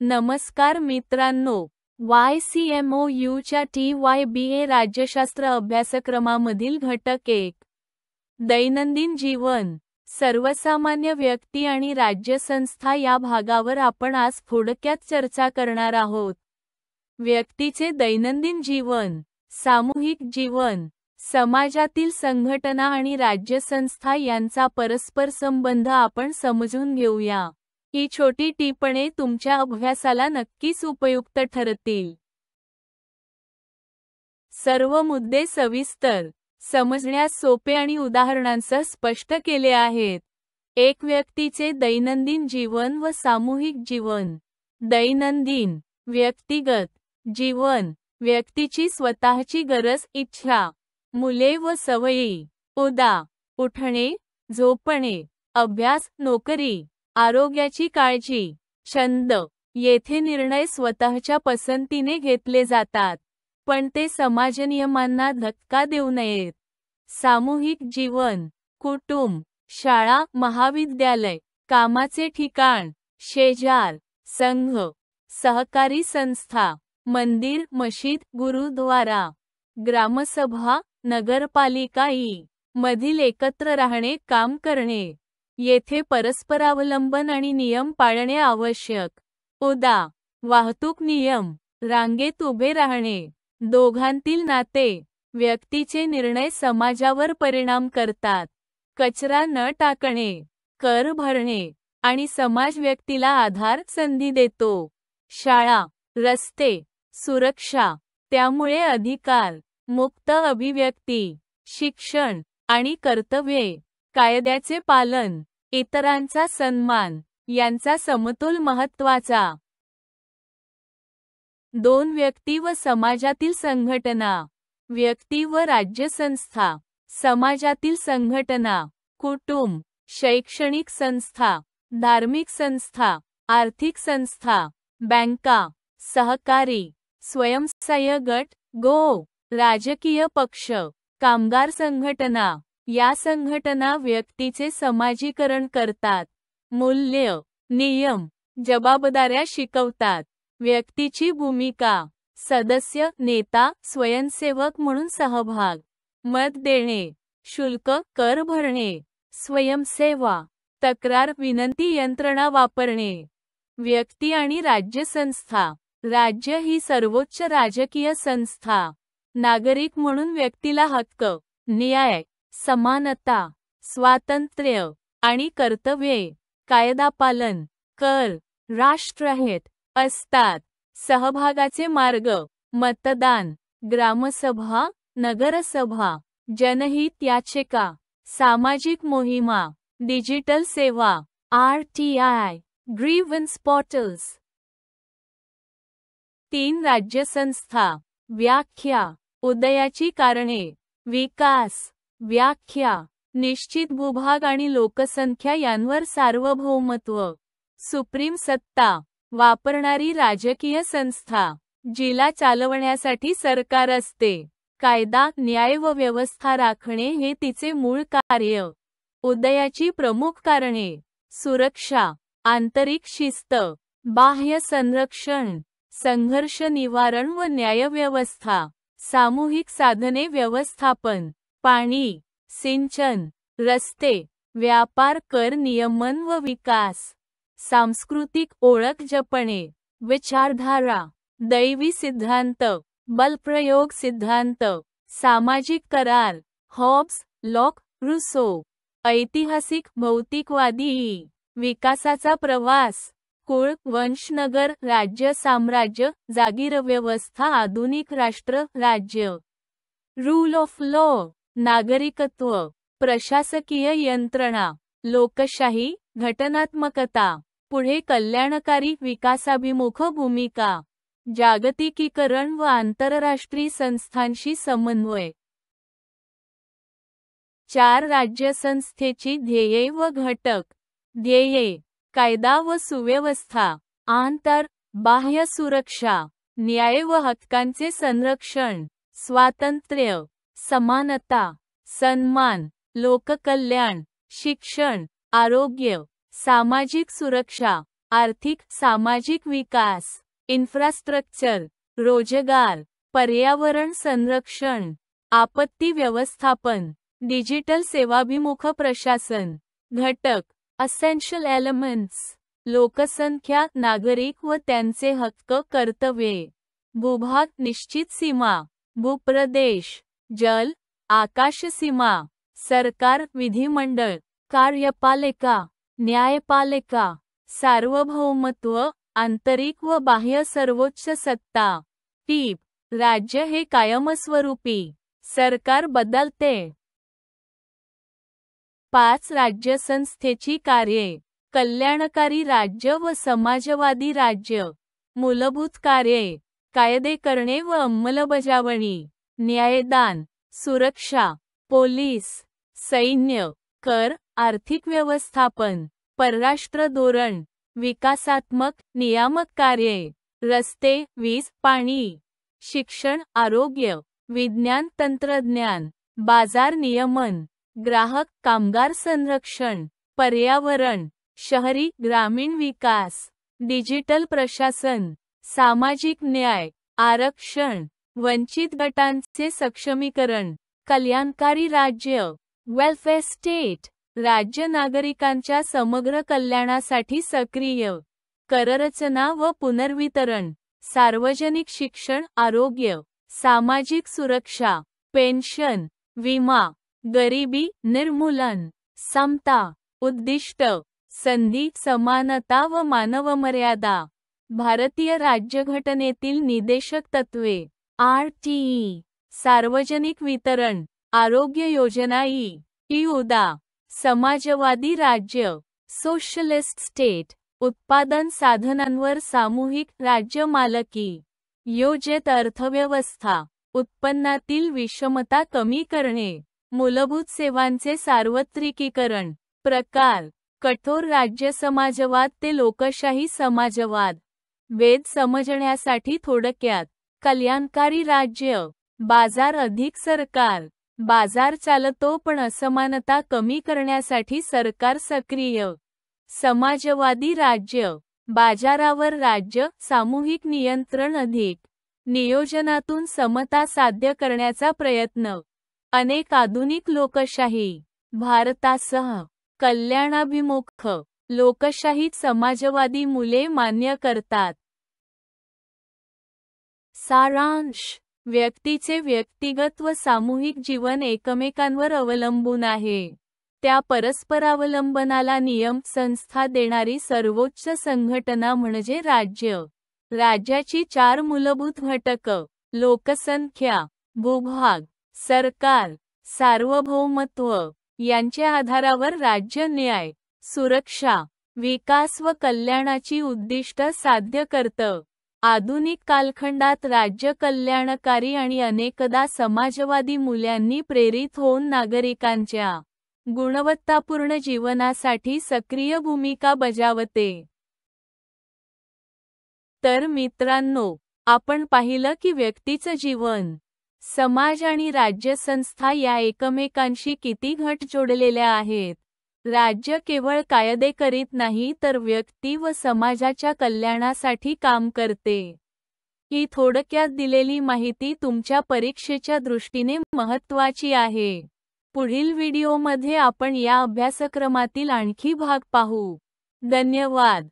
नमस्कार मित्रांनो, YCMOUच्या TYBA राज्यशास्त्र अभ्यासक्रमामधील घटक 1. दैनंदिन जीवन, सर्वसामान्य व्यक्ती आणि राज्यसंस्था या भागावर आपण आज थोडक्यात चर्चा करणार आहोत. व्यक्तीचे दैनंदिन जीवन, सामूहिक जीवन, समाजातील संघटना आणि राज्यसंस्था यांचा परस्पर संबंध आपण समजून घेऊया. ही छोटी टिपणे तुमच्या अभ्यासाला नक्कीच उपयुक्त ठरतील. सर्व मुद्दे सविस्तर, समजण्यास सोपे आणि उदाहरणांसह स्पष्ट केले आहेत. एक व्यक्तीचे दैनंदिन जीवन व सामूहिक जीवन. दैनंदिन, व्यक्तिगत जीवन, व्यक्तीची स्वतःची गरज, इच्छा, मुले व सवयी. उदा. उठणे, झोपणे, अभ्यास, नोकरी, आरोग्याची काळजी, छंद. येथे निर्णय स्वतःच्या पसंतीने घेतले जातात, पण ते समाजनियमांना धक्का देऊ नयेत. सामूहिक जीवन, कुटुंब, शाळा, महाविद्यालय, कामाचे ठिकाण, शेजार, संघ, सहकारी संस्था, मंदिर, मशीद, गुरुद्वारा, ग्रामसभा, नगरपालिका इ. मधील एकत्र राहणे, काम करणे. येथे परस्परावलंबन आणि नियम पाळणे आवश्यक. उदा. वाहतूक नियम, रांगेत उभे राहणे. दोघांतील नाते, व्यक्तीचे निर्णय समाजावर परिणाम करतात. कचरा न टाकणे, कर भरणे, आणि समाज व्यक्तीला आधार, संधी देतो. शाळा, रस्ते, सुरक्षा, त्यामुळे अधिकार, मुक्त अभिव्यक्ती, शिक्षण, आणि कर्तव्ये, कायद्याचे पालन, इतरांचा सन्मान, यांचा समतोल महत्त्वाचा. 2. व्यक्ती व समाजातील संघटना. व्यक्ती व राज्यसंस्था, समाजातील संघटना, कुटुंब, शैक्षणिक संस्था, धार्मिक संस्था, आर्थिक संस्था, बँका, सहकारी, स्वयंसहाय्य गट, गो, राजकीय पक्ष, कामगार संघटना. या संघटना व्यक्तीचे समाजीकरण करतात. मूल्य, नियम, जबाबदाऱ्या शिकवतात. व्यक्तीची भूमिका, सदस्य, नेता, स्वयंसेवक म्हणून सहभाग, मत देणे, शुल्क, कर भरणे, स्वयंसेवा, तक्रार, विनंती यंत्रणा वापरणे. व्यक्ती आणि राज्यसंस्था. राज्य ही सर्वोच्च राजकीय संस्था. नागरिक म्हणून व्यक्तीला हक्क, न्याय, समानता, स्वातंत्र्य, आणि कर्तव्ये, कायदा पालन, कर, राष्ट्रहित असतात. सहभागाचे मार्ग, मतदान, ग्रामसभा, नगरसभा, जनहित याचिका, सामाजिक मोहिमा, डिजिटल सेवा, RTI, ग्रीव्हन्स पोर्टल्स. 3. राज्यसंस्था. व्याख्या, उदयाची कारणे, विकास, व्याख्या, निश्चित भूभाग आणि लोकसंख्या यांवर सार्वभौमत्व. सुप्रीम सत्ता, वापरणारी राजकीय संस्था, जिला चालवण्यासाठी सरकार असते. कायदा, न्याय व व्यवस्था राखणे हे तिचे मूळ कार्य. उदयाची प्रमुख कारणे: सुरक्षा, आंतरिक शिस्त, बाह्य संरक्षण, संघर्ष निवारण व न्यायव्यवस्था. सामूहिक साधने व्यवस्थापन, पाणी, सिंचन, रस्ते, व्यापार, कर नियमन व विकास. सांस्कृतिक ओळख जपणे, विचारधारा, दैवी सिद्धांत, बलप्रयोग सिद्धांत, सामाजिक करार, हॉब्स, लॉक, रुसो. ऐतिहासिक, भौतिकवादी, विकासाचा प्रवास, कुळ, वंश, नगर, राज्य, साम्राज्य, जागीर व्यवस्था, आधुनिक राष्ट्र, राज्य. रूल ऑफ लॉ, नागरिकत्व, प्रशासकीय यंत्रणा, लोकशाही, घटनात्मकता. पुढे कल्याणकारी, विकासाभिमुख भूमिका, जागतिकीकरण व आंतरराष्ट्रीय संस्थांशी समन्वय. 4. राज्यसंस्थेची ध्येये व घटक. ध्येये: कायदा व सुव्यवस्था, आंतर, बाह्य सुरक्षा, न्याय व हक्कांचे संरक्षण, स्वातंत्र्य, समानता, सन्मान, लोककल्याण, शिक्षण, आरोग्य, सामाजिक सुरक्षा, आर्थिक सामाजिक विकास, इन्फ्रास्ट्रक्चर, रोजगार, पर्यावरण संरक्षण, आपत्ती व्यवस्थापन, डिजिटल सेवाभिमुख प्रशासन. घटक असेन्शियल एलिमेंट्स. लोकसंख्या, नागरिक व त्यांचे हक्क कर्तव्ये. भूभाग, निश्चित सीमा, भूप्रदेश, जल, आकाश सीमा. सरकार, विधिमंडळ, कार्यपालिका, न्यायपालिका. सार्वभौमत्व, आंतरिक व बाह्य सर्वोच्च सत्ता. टीप: राज्य हे कायमस्वरूपी सरकार बदलते. 5 राज्यसंस्थेची कार्ये. कल्याणकारी राज्य व समाजवादी राज्य. मूलभूत कार्ये: कायदे करणे व अंमलबजावणी, न्यायदान, सुरक्षा, पोलीस, सैन्य, कर, आर्थिक व्यवस्थापन, परराष्ट्र धोरण, विकासात्मक, नियामक कार्ये, रस्ते, वीज, पाणी, शिक्षण, आरोग्य, विज्ञान तंत्रज्ञान, बाजार नियमन, ग्राहक, कामगार संरक्षण, पर्यावरण, शहरी ग्रामीण विकास, डिजिटल प्रशासन, सामाजिक न्याय, आरक्षण, वंचित गटांचे सक्षमीकरण. कल्याणकारी राज्य, वेलफेअर स्टेट. राज्य नागरिकांच्या समग्र कल्याणासाठी सक्रिय. कररचना व पुनर्वितरण, सार्वजनिक शिक्षण, आरोग्य, सामाजिक सुरक्षा, पेन्शन, विमा, गरिबी निर्मूलन, समता. उद्दिष्ट: संधी, समानता व मानवमर्यादा. भारतीय राज्यघटनेतील निदेशक तत्त्वे. RTE. सार्वजनिक वितरण, आरोग्य योजना. उदा. समाजवादी राज्य, सोशलिस्ट स्टेट. उत्पादन साधनांवर सामूहिक राज्य मालकी. योजित अर्थव्यवस्था, उत्पन्नातील विषमता कमी करणे. मूलभूत सेवांचे सार्वत्रिकीकरण. प्रकार: कठोर राज्य समाजवाद ते लोकशाही समाजवाद. भेद समजण्यासाठी थोडक्यात. कल्याणकारी राज्य, बाजार अधिक सरकार. बाजार चालतो पण असमानता कमी करण्यासाठी सरकार सक्रिय. समाजवादी राज्य, बाजारावर राज्य, सामूहिक नियंत्रण अधिक. नियोजनातून समता साध्य करण्याचा प्रयत्न. अनेक आधुनिक लोकशाही, भारतासह, कल्याणाभिमुख लोकशाहीत समाजवादी मूल्ये मान्य करतात. सारांश: व्यक्तीचे व्यक्तिगत व सामूहिक जीवन एकमेकांवर अवलंबून आहे. त्या परस्परावलंबनाला नियम संस्था देणारी सर्वोच्च संघटना म्हणजे राज्य. राज्याची 4 मूलभूत घटक: लोकसंख्या, भूभाग, सरकार, सार्वभौमत्व यांच्या आधारावर राज्य न्याय, सुरक्षा, विकास व कल्याणाची उद्दिष्ट साध्य करतं. आधुनिक कालखंडात राज्य कल्याणकारी आणि अनेकदा समाजवादी मूल्यांनी प्रेरित होऊन नागरिकांच्या गुणवत्तापूर्ण जीवनासाठी सक्रिय भूमिका बजावते. तर मित्रांनो, आपण पाहिलं की व्यक्तीचं जीवन, समाज आणि राज्यसंस्था या एकमेकांशी किती घट जोडलेल्या आहेत. राज्य केवळ कायदे करीत नाही तर व्यक्ती व समाजाच्या कल्याणासाठी काम करते. ही थोडक्यात दिलेली माहिती तुमच्या परीक्षेच्या दृष्टीने महत्त्वाची आहे. पुढील व्हिडिओमध्ये आपण या अभ्यासक्रमातील आणखी भाग पाहू. धन्यवाद.